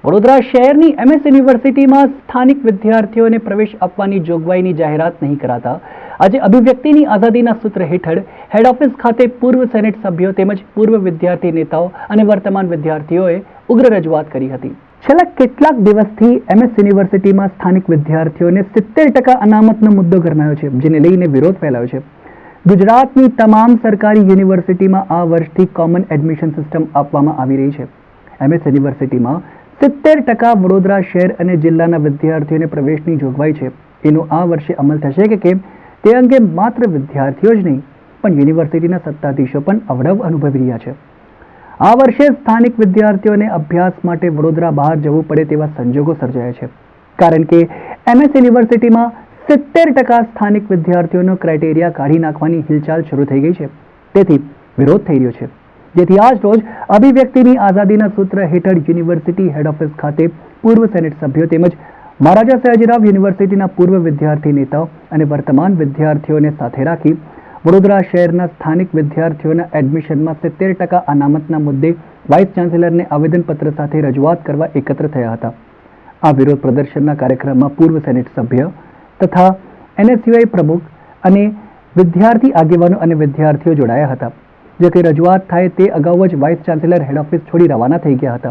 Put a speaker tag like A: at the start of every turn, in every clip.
A: વડોદરા શહેરની MS યુનિવર્સિટીમાં સ્થાનિક વિદ્યાર્થીઓને પ્રવેશ આપવાની જોગવાઈની જાહેરાત નહીં કરાતા આજે અભિવ્યક્તિની આઝાદીના સૂત્ર હેઠળ હેડ ઓફિસ ખાતે પૂર્વ સેનેટ સભ્યો તેમજ પૂર્વ વિદ્યાર્થી નેતાઓ અને વર્તમાન વિદ્યાર્થીઓએ ઉગ્ર રજૂઆત કરી હતી। છેલ્લા કેટલાક દિવસથી MS યુનિવર્સિટીમાં સ્થાનિક વિદ્યાર્થીઓને 70% અનામતનો મુદ્દો ગરમાયો છે, જેને લઈને વિરોધ ફેલાયો છે। ગુજરાતની તમામ સરકારી યુનિવર્સિટીમાં આ વર્ષથી કોમન એડમિશન સિસ્ટમ આપવામાં આવી રહી છે। MS યુનિવર્સિટીમાં 70% વડોદરા શહેર અને જિલ્લાના વિદ્યાર્થીઓને પ્રવેશની જોગવાઈ છે। એનો આ વર્ષે અમલ થશે કે કેમ તે અંગે માત્ર વિદ્યાર્થીઓ જ નહીં પણ યુનિવર્સિટીના સત્તાધીશો પણ અવઢવ અનુભવી રહ્યા છે। આ વર્ષે સ્થાનિક વિદ્યાર્થીઓને અભ્યાસ માટે વડોદરા બહાર જવું પડે તેવા સંજોગો સર્જાયા છે, કારણ કે MS યુનિવર્સિટીમાં 70% સ્થાનિક વિદ્યાર્થીઓનો ક્રાઇટેરિયા કાઢી નાખવાની હિલચાલ શરૂ થઈ ગઈ છે। તેથી વિરોધ થઈ રહ્યો છે, જેથી આજ રોજ અભિવ્યક્તિની આઝાદીના સૂત્ર હેઠળ યુનિવર્સિટી હેડ ઓફિસ ખાતે પૂર્વ સેનેટ સભ્યો તેમજ મહારાજા સયાજીરાવ યુનિવર્સિટીના પૂર્વ વિદ્યાર્થી નેતાઓ અને વર્તમાન વિદ્યાર્થીઓને સાથે રાખી વડોદરા શહેરના સ્થાનિક વિદ્યાર્થીઓના એડમિશનમાં 70% અનામતના મુદ્દે વાઇસ ચાન્સેલરને આવેદનપત્ર સાથે રજૂઆત કરવા એકત્ર થયા હતા। આ વિરોધ પ્રદર્શનના કાર્યક્રમમાં પૂર્વ સેનેટ સભ્ય તથા NSUI પ્રમુખ અને વિદ્યાર્થી આગેવાનો અને વિદ્યાર્થીઓ જોડાયા હતા। જો કે રજૂઆત થાય તે અગાઉ જ વાઇસ ચાન્સેલર હેડ ઓફિસ છોડી રવાના થઈ ગયા હતા,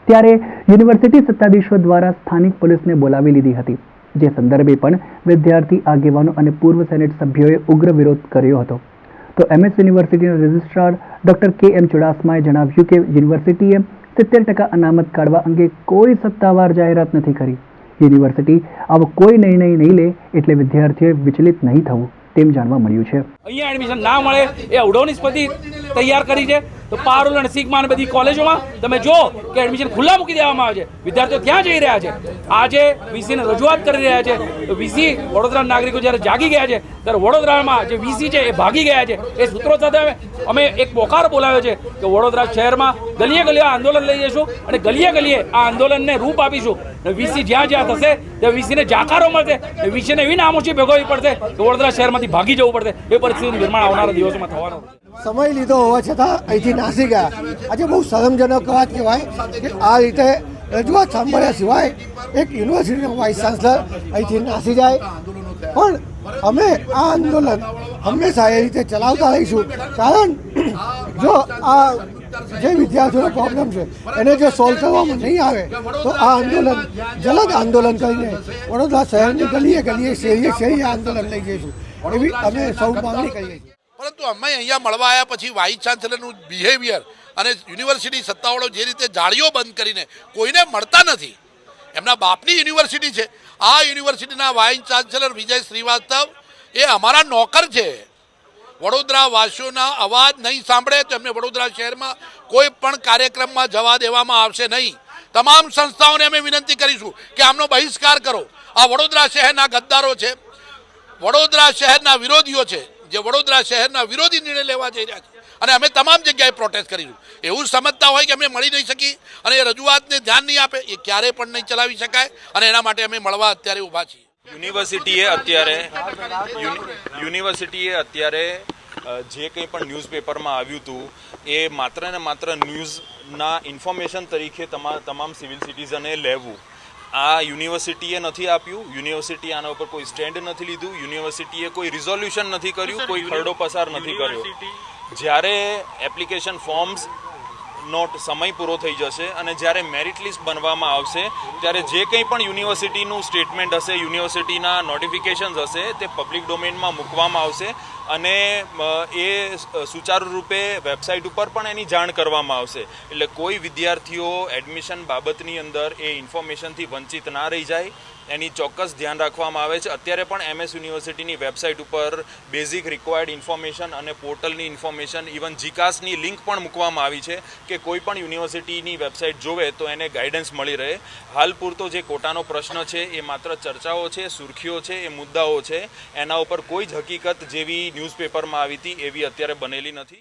A: ત્યારે યુનિવર્સિટી સત્તાધીશો દ્વારા સ્થાનિક પોલીસને બોલાવી લીધી હતી, જે સંદર્ભે પણ વિદ્યાર્થી આગેવાનો અને પૂર્વ સેનેટ સભ્યોએ ઉગ્ર વિરોધ કર્યો હતો। તો MS યુનિવર્સિટીના રજિસ્ટ્રાર ડોક્ટર KM ચુડાસમાએ જણાવ્યું કે યુનિવર્સિટીએ 70% અનામત કાઢવા અંગે કોઈ સત્તાવાર જાહેરાત નથી કરી। યુનિવર્સિટી આવો કોઈ નિર્ણય નહીં લે એટલે વિદ્યાર્થીઓએ વિચલિત નહીં થવું તેમ જાણવા મળ્યું છે।
B: અહીંયા એડમિશન ના મળે એ અવઢવની સ્પતિ તૈયાર કરી છે। તો પારુલ અને સિગ્મા બધી કોલેજોમાં તમે જો કે એડમિશન ખુલ્લા મૂકી દેવામાં આવે છે, વિદ્યાર્થીઓ ત્યાં જઈ રહ્યા છે। આજે VC ને રજૂઆત કરી રહ્યા છે, તો VC વડોદરા નાગરિકો જ્યારે જાગી ગયા છે ત્યારે વડોદરામાં જે VC છે એ ભાગી ગયા છે। એ સૂત્રો સાથે અમે એક પોકાર બોલાવ્યો છે કે વડોદરા શહેરમાં ગલીએ ગલીએ આંદોલન લઈ જઈશું અને ગલીએ ગલીએ આ આંદોલનને રૂપ આપીશું। VC જ્યાં જ્યાં થશે ત્યાં VC ને જાકારો મળશે, VC ને એવી નામોશી ભોગવવી પડશે કે વડોદરા શહેરમાંથી ભાગી જવું પડશે। એ પરિસ્થિતિનું નિર્માણ આવનારા દિવસોમાં થવાનું છે।
C: સમય લીધો હોવા છતાં અહીંથી નાસી ગયા। આજે બહુ શરમજનક વાત કહેવાય કે આ રીતે રજૂઆત સાંભળ્યા સિવાય એક યુનિવર્સિટીનો વાઇસ ચાન્સલર અહીંથી નાસી જાય। પણ અમે આ આંદોલન હંમેશા એ રીતે ચલાવતા રહીશું, કારણ જો આ જે વિદ્યાર્થીઓનો પ્રોબ્લેમ છે એને જો સોલ્વ કરવામાં નહીં આવે તો આ આંદોલન જલદ આંદોલન કરીને વડોદરા શહેરની ગલીએ ગલીએ શેરીએ શેરીએ આંદોલન લઈ જઈશું એવી અમે સૌ માંગણી કરીએ છીએ।
D: પરંતુ અમે અહીંયા મળવા આવ્યા પછી વાઇસ ચાન્સેલરનું બિહેવિયર અને યુનિવર્સિટી સત્તાવાળો જે રીતે જાળીઓ બંધ કરીને કોઈને મળતા નથી, એમના બાપની યુનિવર્સિટી છે। આ યુનિવર્સિટીના વાઇસ ચાન્સેલર વિજય શ્રીવાસ્તવ એ અમારા નોકર છે। વડોદરા વાસીઓના અવાજ નહીં સાંભળે તો એમને વડોદરા શહેરમાં કોઈ પણ કાર્યક્રમમાં જવા દેવામાં આવશે નહીં। તમામ સંસ્થાઓને અમે વિનંતી કરીશું કે આમનો બહિષ્કાર કરો। આ વડોદરા શહેરના ગદ્દારો છે, વડોદરા શહેરના વિરોધીઓ છે, જે વડોદરા શહેરના વિરોધી નિર્ણય લેવા જઈ રહ્યા છે અને અમે તમામ જગ્યાએ પ્રોટેસ્ટ કરીશું। એવું સમજતા હોય કે અમે મળી નહીં શકી અને એ રજૂઆતને ધ્યાન નહીં આપે એ ક્યારે પણ નહીં ચલાવી શકાય અને એના માટે અમે મળવા અત્યારે ઊભા છીએ।
E: યુનિવર્સિટીએ અત્યારે જે કંઈ પણ ન્યૂઝપેપરમાં આવ્યું હતું એ માત્ર ને માત્ર ન્યૂઝના ઇન્ફોર્મેશન તરીકે તમામ સિવિલ સિટીઝને લેવું આ યુનિવર્સિટીએ નથી આપ્યું। યુનિવર્સિટી આના ઉપર કોઈ સ્ટેન્ડ નથી લીધું, યુનિવર્સિટીએ કોઈ રિઝોલ્યુશન નથી કર્યું, કોઈ ખરડો પસાર નથી કર્યો। જ્યારે એપ્લિકેશન ફોર્મ્સ નો સમય પૂરો થઈ જશે અને જ્યારે મેરિટ લિસ્ટ બનવામાં આવશે ત્યારે જે કંઈ પણ યુનિવર્સિટીનું સ્ટેટમેન્ટ હશે, યુનિવર્સિટીના નોટિફિકેશન્સ હશે તે પબ્લિક ડોમેનમાં મૂકવામાં આવશે અને એ સુચારુ રૂપે વેબસાઇટ ઉપર પણ એની જાણ કરવામાં આવશે। એટલે કોઈ વિદ્યાર્થીઓ એડમિશન બાબતની અંદર એ ઇન્ફોર્મેશનથી વંચિત ના રહી જાય એની ચોક્કસ ધ્યાન રાખવામાં આવે છે। અત્યારે પણ MS યુનિવર્સિટીની વેબસાઇટ ઉપર બેઝિક રિક્વાયર્ડ ઇન્ફોર્મેશન અને પોર્ટલની ઇન્ફોર્મેશન ઇવન જીકાસની લિંક પણ મૂકવામાં આવી છે કે કોઈ પણ યુનિવર્સિટીની વેબસાઇટ જોવે તો એને ગાઈડન્સ મળી રહે। હાલ પૂરતો જે કોટાનો પ્રશ્ન છે એ માત્ર ચર્ચાઓ છે, સુર્ખીઓ છે, એ મુદ્દાઓ છે, એના ઉપર કોઈ જ હકીકત જેવી ન્યૂઝપેપરમાં આવી હતી એવી અત્યારે બનેલી નથી।